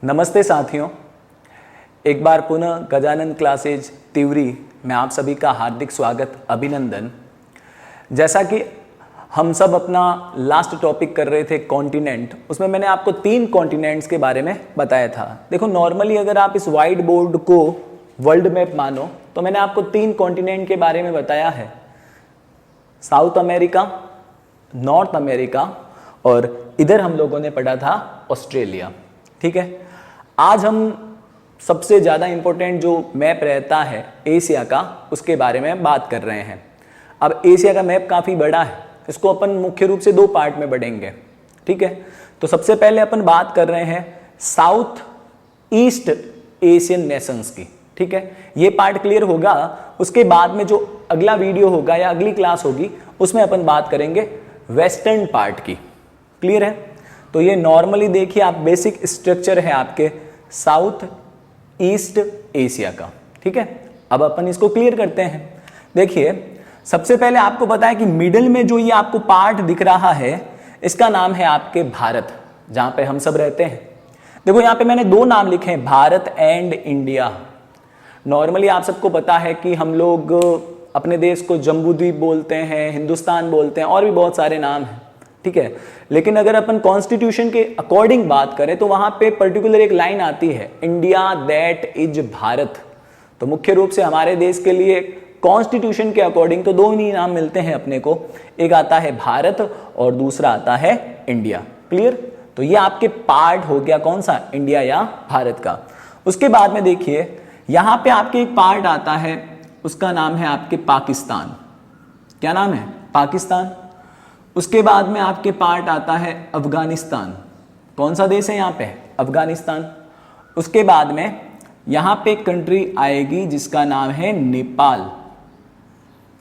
नमस्ते साथियों, एक बार पुनः गजानन क्लासेज तिवरी में आप सभी का हार्दिक स्वागत, अभिनंदन। जैसा कि हम सब अपना लास्ट टॉपिक कर रहे थे कॉन्टिनेंट, उसमें मैंने आपको 3 कॉन्टिनेंट्स के बारे में बताया था। देखो, नॉर्मली अगर आप इस वाइट बोर्ड को वर्ल्ड मैप मानो तो मैंने आपको 3 कॉन्टिनेंट के बारे में बताया है, साउथ अमेरिका, नॉर्थ अमेरिका और इधर हम लोगों ने पढ़ा था ऑस्ट्रेलिया। ठीक है, आज हम सबसे ज़्यादा इंपॉर्टेंट जो मैप रहता है एशिया का, उसके बारे में बात कर रहे हैं। अब एशिया का मैप काफ़ी बड़ा है, इसको अपन मुख्य रूप से 2 पार्ट में बढ़ेंगे। ठीक है, तो सबसे पहले अपन बात कर रहे हैं साउथ ईस्ट एशियन नेशंस की। ठीक है, ये पार्ट क्लियर होगा, उसके बाद में जो अगला वीडियो होगा या अगली क्लास होगी उसमें अपन बात करेंगे वेस्टर्न पार्ट की। क्लियर है? तो ये नॉर्मली देखिए आप, बेसिक स्ट्रक्चर है आपके साउथ ईस्ट एशिया का। ठीक है, अब अपन इसको क्लियर करते हैं। देखिए, सबसे पहले आपको पता है कि मिडिल में जो ये आपको पार्ट दिख रहा है, इसका नाम है आपके भारत, जहां पे हम सब रहते हैं। देखो, यहां पे मैंने 2 नाम लिखे हैं, भारत एंड इंडिया। नॉर्मली आप सबको पता है कि हम लोग अपने देश को जम्बूद्वीप बोलते हैं, हिंदुस्तान बोलते हैं, और भी बहुत सारे नाम हैं। ठीक है, लेकिन अगर अपन कॉन्स्टिट्यूशन के अकॉर्डिंग बात करें तो वहां पे पर्टिकुलर एक लाइन आती है, इंडिया दैट इज भारत। तो मुख्य रूप से हमारे देश के लिए कॉन्स्टिट्यूशन के अकॉर्डिंग तो 2 ही नाम मिलते हैं अपने को, एक आता है भारत और दूसरा आता है इंडिया। क्लियर? तो ये आपके पार्ट हो गया, कौन सा, इंडिया या भारत का। उसके बाद में देखिए, यहां पे आपके एक पार्ट आता है, उसका नाम है आपके पाकिस्तान। क्या नाम है? पाकिस्तान। उसके बाद में आपके पार्ट आता है अफगानिस्तान। कौन सा देश है यहाँ पे? अफगानिस्तान। उसके बाद में यहाँ पे कंट्री आएगी जिसका नाम है नेपाल।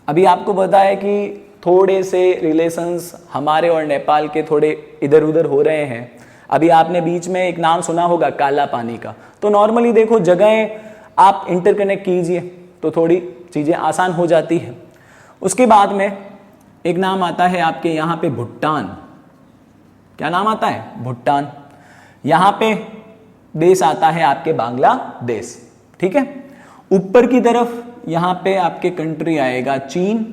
अभी आपको पता है कि थोड़े से रिलेशंस हमारे और नेपाल के थोड़े इधर उधर हो रहे हैं। अभी आपने बीच में एक नाम सुना होगा काला पानी का। तो नॉर्मली देखो, जगहें आप इंटरकनेक्ट कीजिए तो थोड़ी चीज़ें आसान हो जाती है। उसके बाद में एक नाम आता है आपके यहाँ पे भूटान। क्या नाम आता है? भूटान। यहाँ पे देश आता है आपके बांग्लादेश। ठीक है, ऊपर की तरफ यहाँ पे आपके कंट्री आएगा चीन।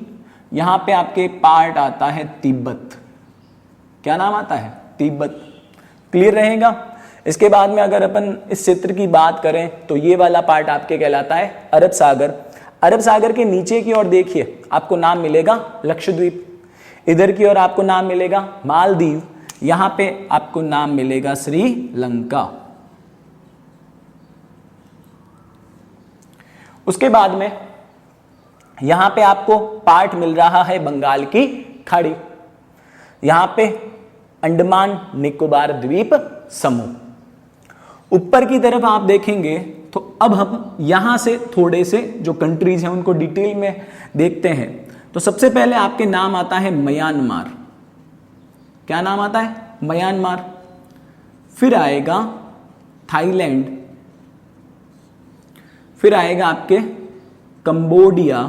यहाँ पे आपके पार्ट आता है तिब्बत। क्या नाम आता है? तिब्बत। क्लियर रहेगा? इसके बाद में अगर अपन इस क्षेत्र की बात करें तो ये वाला पार्ट आपके कहलाता है अरब सागर। अरब सागर के नीचे की ओर देखिए, आपको नाम मिलेगा लक्षद्वीप। इधर की ओर आपको नाम मिलेगा मालदीव। यहां पे आपको नाम मिलेगा श्रीलंका। उसके बाद में यहां पे आपको पार्ट मिल रहा है बंगाल की खाड़ी। यहां पे अंडमान निकोबार द्वीप समूह। ऊपर की तरफ आप देखेंगे तो अब हम यहां से थोड़े से जो कंट्रीज हैं उनको डिटेल में देखते हैं। तो सबसे पहले आपके नाम आता है म्यांमार। क्या नाम आता है? म्यांमार। फिर आएगा थाईलैंड। फिर आएगा आपके कंबोडिया।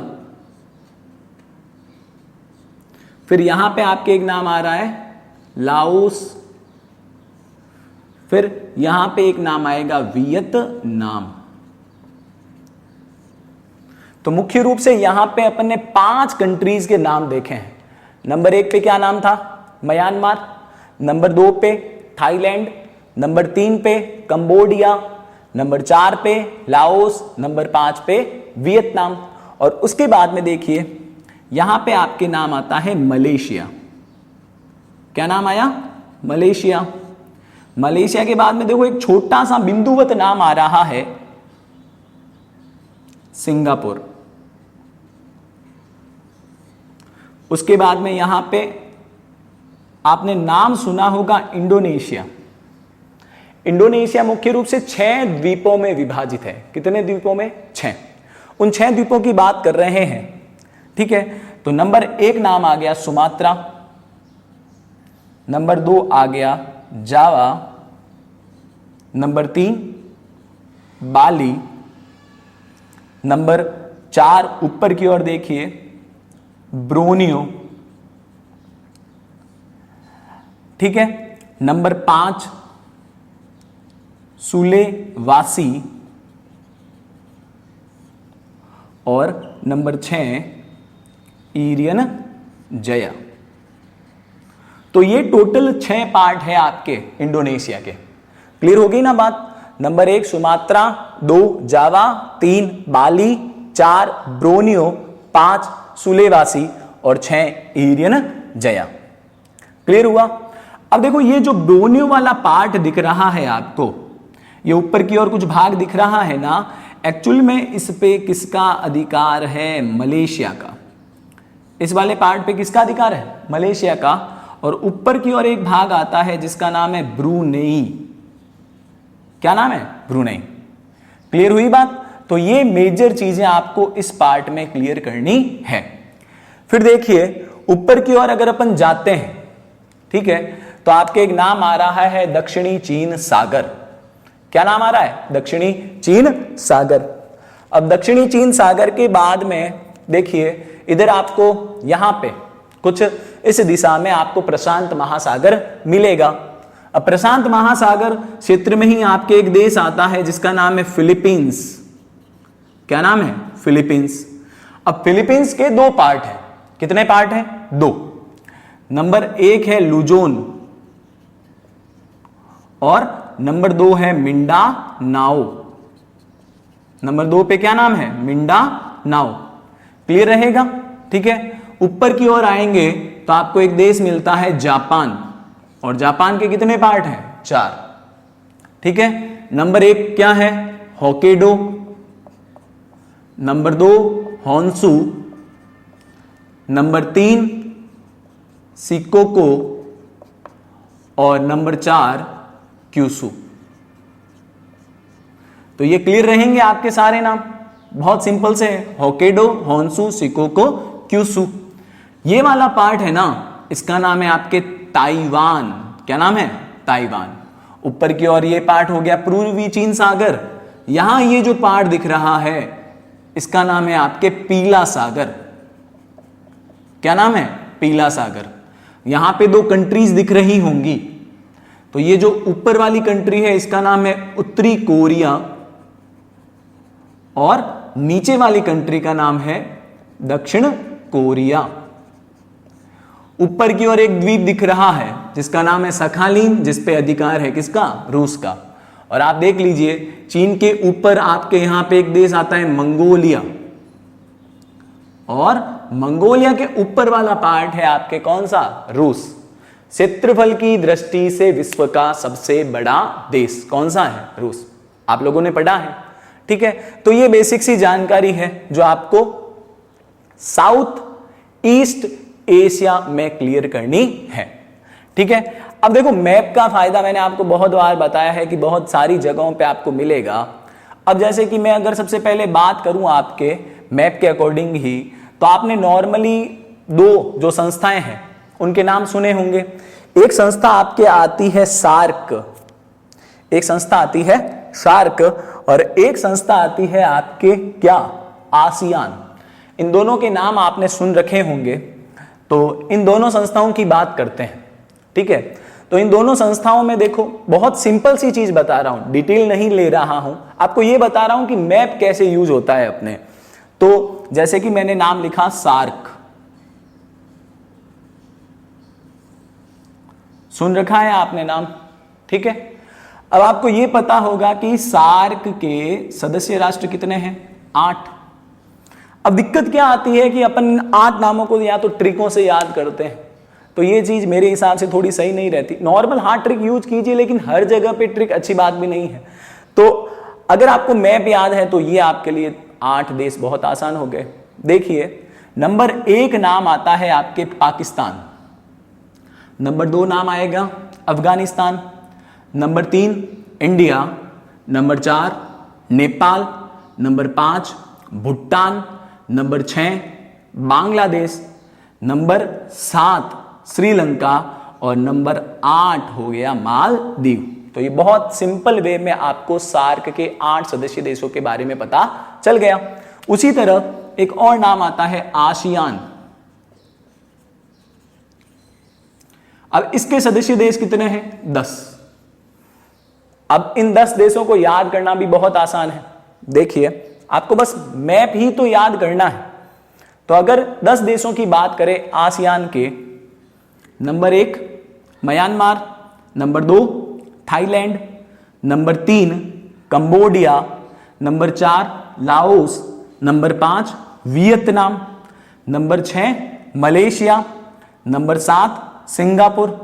फिर यहां पे आपके एक नाम आ रहा है लाओस। फिर यहां पे एक नाम आएगा वियतनाम। तो मुख्य रूप से यहां पे अपन ने 5 कंट्रीज के नाम देखे हैं। नंबर 1 पे क्या नाम था? म्यांमार। नंबर 2 पे थाईलैंड। नंबर 3 पे कंबोडिया। नंबर 4 पे लाओस। नंबर 5 पे वियतनाम। और उसके बाद में देखिए, यहां पे आपके नाम आता है मलेशिया। क्या नाम आया? मलेशिया। मलेशिया के बाद में देखो एक छोटा सा बिंदुवत नाम आ रहा है सिंगापुर। उसके बाद में यहां पे आपने नाम सुना होगा इंडोनेशिया। इंडोनेशिया मुख्य रूप से 6 द्वीपों में विभाजित है। कितने द्वीपों में? 6। उन 6 द्वीपों की बात कर रहे हैं। ठीक है, तो नंबर 1 नाम आ गया सुमात्रा। नंबर 2 आ गया जावा। नंबर 3 बाली। नंबर 4 ऊपर की ओर देखिए ब्रोनियो। ठीक है, नंबर 5 सुलेवासी और नंबर 6 इरियन जया। तो ये टोटल 6 पार्ट है आपके इंडोनेशिया के। क्लियर हो गई ना बात? नंबर 1 सुमात्रा, 2 जावा, 3 बाली, 4 ब्रोनियो, 5 सुलेवासी और 6 इरियन जया। क्लियर हुआ? अब देखो ये जो ब्रोनियो वाला पार्ट दिख रहा है आपको, ये ऊपर की ओर कुछ भाग दिख रहा है ना, एक्चुअल में इस पे किसका अधिकार है? मलेशिया का। इस वाले पार्ट पे किसका अधिकार है? मलेशिया का। और ऊपर की ओर एक भाग आता है जिसका नाम है ब्रूनेई। क्या नाम है? ब्रूनेई। क्लियर हुई बात? तो ये मेजर चीजें आपको इस पार्ट में क्लियर करनी है। फिर देखिए ऊपर की ओर अगर अपन जाते हैं, ठीक है, तो आपके एक नाम आ रहा है दक्षिणी चीन सागर। क्या नाम आ रहा है? दक्षिणी चीन सागर। अब दक्षिणी चीन सागर के बाद में देखिए इधर आपको यहां पे कुछ इस दिशा में आपको प्रशांत महासागर मिलेगा। अब प्रशांत महासागर क्षेत्र में ही आपके एक देश आता है जिसका नाम है फिलीपींस। क्या नाम है? फिलीपींस। अब फिलीपींस के 2 पार्ट हैं। कितने पार्ट हैं? 2। नंबर 1 है लुजोन और नंबर 2 है मिंडा नाओ। नंबर 2 पे क्या नाम है? मिंडा नाओ। क्लियर रहेगा? ठीक है। ऊपर की ओर आएंगे तो आपको एक देश मिलता है जापान, और जापान के कितने पार्ट हैं? 4। ठीक है। नंबर 1 क्या है? होक्काइडो। Number 2 Honshu. नंबर 3 शिकोको और नंबर 4 क्यूशु। तो ये क्लियर रहेंगे आपके सारे नाम। बहुत सिंपल से है, होक्काइडो, होन्शु, शिकोको, क्यूशु। ये वाला पार्ट है ना, इसका नाम है आपके ताइवान। क्या नाम है? ताइवान। ऊपर की ओर ये पार्ट हो गया पूर्वी चीन सागर। यहां ये जो पार्ट दिख रहा है इसका नाम है आपके पीला सागर। क्या नाम है? पीला सागर। यहां पे 2 कंट्रीज दिख रही होंगी। तो ये जो ऊपर वाली कंट्री है इसका नाम है उत्तरी कोरिया, और नीचे वाली कंट्री का नाम है दक्षिण कोरिया। ऊपर की ओर एक द्वीप दिख रहा है जिसका नाम है सखालिन, जिसपे अधिकार है किसका? रूस का। और आप देख लीजिए चीन के ऊपर आपके यहां पे एक देश आता है मंगोलिया, और मंगोलिया के ऊपर वाला पार्ट है आपके कौन सा? रूस। क्षेत्रफल की दृष्टि से विश्व का सबसे बड़ा देश कौन सा है? रूस। आप लोगों ने पढ़ा है। ठीक है। तो ये बेसिक सी जानकारी है जो आपको साउथ ईस्ट एशिया में क्लियर करनी है। ठीक है। अब देखो मैप का फायदा मैंने आपको बहुत बार बताया है कि बहुत सारी जगहों पे आपको मिलेगा। अब जैसे कि मैं अगर सबसे पहले बात करूं आपके मैप के अकॉर्डिंग ही, तो आपने नॉर्मली 2 जो संस्थाएं हैं उनके नाम सुने होंगे। एक संस्था आपके आती है सार्क, एक संस्था आती है सार्क, और एक संस्था आती है आपके क्या? आसियान। इन दोनों के नाम आपने सुन रखे होंगे। तो इन दोनों संस्थाओं की बात करते हैं। ठीक है। तो इन दोनों संस्थाओं में देखो बहुत सिंपल सी चीज बता रहा हूं, डिटेल नहीं ले रहा हूं, आपको यह बता रहा हूं कि मैप कैसे यूज होता है अपने। तो जैसे कि मैंने नाम लिखा सार्क, सुन रखा है आपने नाम। ठीक है। अब आपको यह पता होगा कि सार्क के सदस्य राष्ट्र कितने हैं? 8। अब दिक्कत क्या आती है कि अपन 8 नामों को या तो ट्रिकों से याद करते हैं, तो ये चीज मेरे हिसाब से थोड़ी सही नहीं रहती। नॉर्मल हार्ड ट्रिक यूज कीजिए, लेकिन हर जगह पे ट्रिक अच्छी बात भी नहीं है। तो अगर आपको मैप याद है तो ये आपके लिए 8 देश बहुत आसान हो गए। देखिए नंबर 1 नाम आता है आपके पाकिस्तान, नंबर 2 नाम आएगा Afghanistan, number 3 India, number 4 Nepal, number 5 Bhutan, number 6 Bangladesh, number 7 Sri Lanka और नंबर 8 हो गया मालदीव। तो ये बहुत सिंपल वे में आपको सार्क के 8 सदस्य देशों के बारे में पता चल गया। उसी तरह एक और नाम आता है आसियान। अब इसके सदस्य देश कितने हैं? 10। अब इन 10 देशों को याद करना भी बहुत आसान है। देखिए, आपको बस मैप ही तो याद करना है। तो अगर 10 देशों की बात करें आसियान के, number 1 Myanmar, number 2 Thailand, number 3 Cambodia, number 4 Laos, number 5 Vietnam, number 6 Malaysia, number 7 Singapore.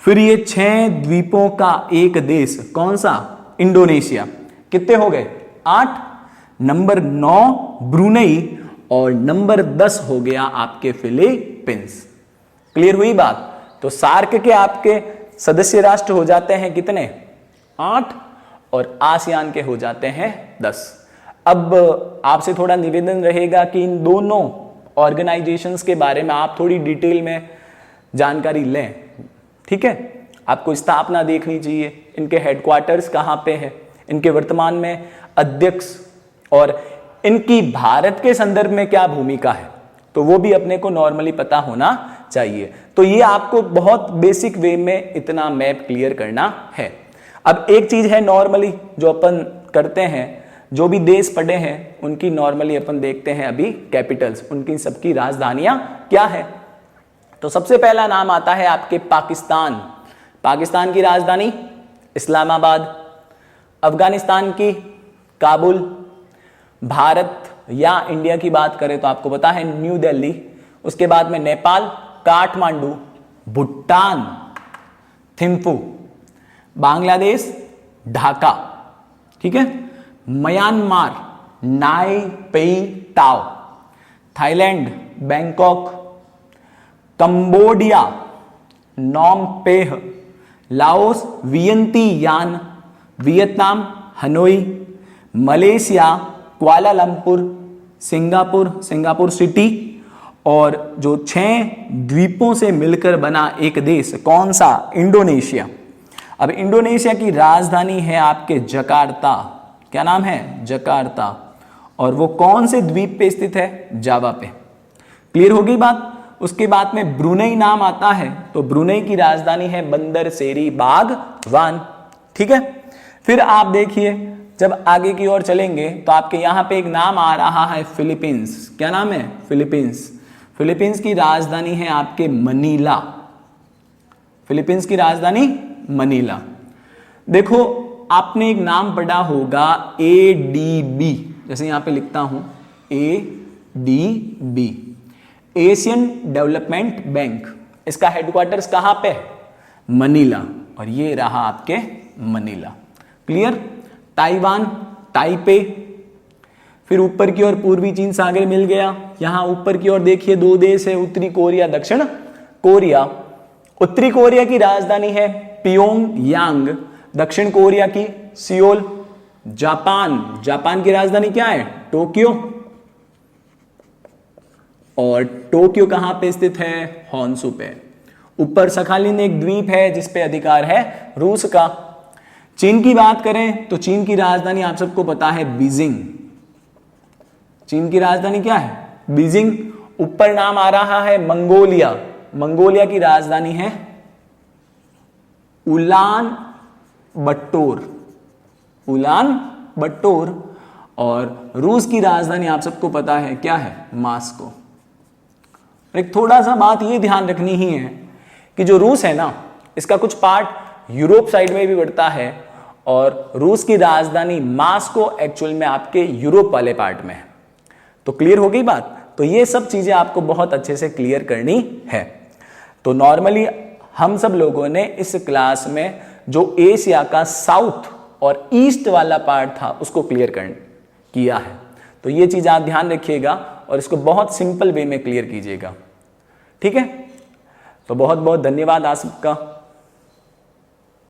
फिर ये 6 द्वीपों का एक देश कौन सा? इंडोनेशिया। कितने हो गए? 8। नंबर 9 ब्रुनेई और नंबर 10 हो गया आपके फिलीपींस। क्लियर हुई बात? तो सार्क के आपके सदस्य राष्ट्र हो जाते हैं कितने? 8 और आसियान के हो जाते हैं 10। अब आपसे थोड़ा निवेदन रहेगा कि इन दोनों ऑर्गेनाइजेशंस के बारे में आप थोड़ी डिटेल में जानकारी लें। ठीक है, आपको स्थापना देखनी चाहिए, इनके हेडक्वार्टर्स कहां पे है, इनके वर्तमान में अध्यक्ष और इनकी भारत के संदर्भ में क्या भूमिका है, तो वो भी अपने को नॉर्मली पता होना चाहिए। तो ये आपको बहुत बेसिक वे में इतना मैप क्लियर करना है। अब एक चीज है नॉर्मली जो अपन करते हैं, जो भी देश पढ़े हैं उनकी नॉर्मली अपन देखते हैं अभी कैपिटल्स, उनकी सबकी राजधानियां क्या है। तो सबसे पहला नाम आता है आपके पाकिस्तान। पाकिस्तान की राजधानी इस्लामाबाद, अफगानिस्तान की काबुल, भारत या इंडिया की बात करें तो आपको पता है न्यू दिल्ली, उसके बाद में नेपाल काठमांडू, भूटान थिम्पू, बांग्लादेश ढाका, ठीक है, Myanmar Naypyidaw, Thailand Bangkok, Cambodia Phnom Penh, Laos Vientiane, Vietnam Hanoi, Malaysia Kuala Lumpur, Singapore city, और जो 6 द्वीपों से मिलकर बना एक देश कौन सा? इंडोनेशिया। अब इंडोनेशिया की राजधानी है आपके जकार्ता। क्या नाम है? जकार्ता। और वो कौन से द्वीप पे स्थित है? जावा पे। क्लियर होगी बात? उसके बाद में ब्रुनेई नाम आता है, तो ब्रुनेई की राजधानी है बंदर सेरी बागवान। ठीक है, फिर आप देखिए जब आगे की ओर चलेंगे तो आपके यहां पे एक नाम आ रहा है फिलीपींस। क्या नाम है? फिलीपींस। फिलीपींस की राजधानी है आपके मनीला। फिलीपींस की राजधानी मनीला। देखो आपने एक नाम पढ़ा होगा ADB, जैसे यहां पे लिखता हूं ADB, एशियन डेवलपमेंट बैंक। इसका हेडक्वार्टर्स कहां पे है? मनीला। और ये रहा आपके मनीला। क्लियर? ताइवान ताइपे, फिर ऊपर की ओर पूर्वी चीन सागर मिल गया। यहां ऊपर की ओर देखिए 2 देश है, उत्तरी कोरिया दक्षिण कोरिया। उत्तरी कोरिया की राजधानी है पियोंगयांग, दक्षिण कोरिया की सियोल। जापान की राजधानी क्या है? टोक्यो। और टोक्यो कहां पे स्थित है? होन्सू पे। ऊपर सखालिन एक द्वीप है जिसपे अधिकार है रूस का। चीन की बात करें तो चीन की राजधानी आप सबको पता है बीजिंग। चीन की राजधानी क्या है? बीजिंग। ऊपर नाम आ रहा है मंगोलिया। मंगोलिया की राजधानी है उलान बट्टोर। और रूस की राजधानी आप सबको पता है क्या है? मास्को। एक थोड़ा सा बात ये ध्यान रखनी ही है कि जो रूस है ना, इसका कुछ पार्ट यूरोप साइड में भी बढ़ता है और रूस की राजधानी मास्को एक्चुअल में आपके यूरोप वाले पार्ट में है। तो क्लियर हो गई बात? तो ये सब चीजें आपको बहुत अच्छे से क्लियर करनी है। तो नॉर्मली हम सब लोगों ने इस क्लास में जो एशिया का साउथ और ईस्ट वाला पार्ट था उसको क्लियर किया है। तो ये चीज आप ध्यान रखिएगा और इसको बहुत सिंपल वे में क्लियर कीजिएगा। ठीक है, तो बहुत बहुत धन्यवाद आप सबका।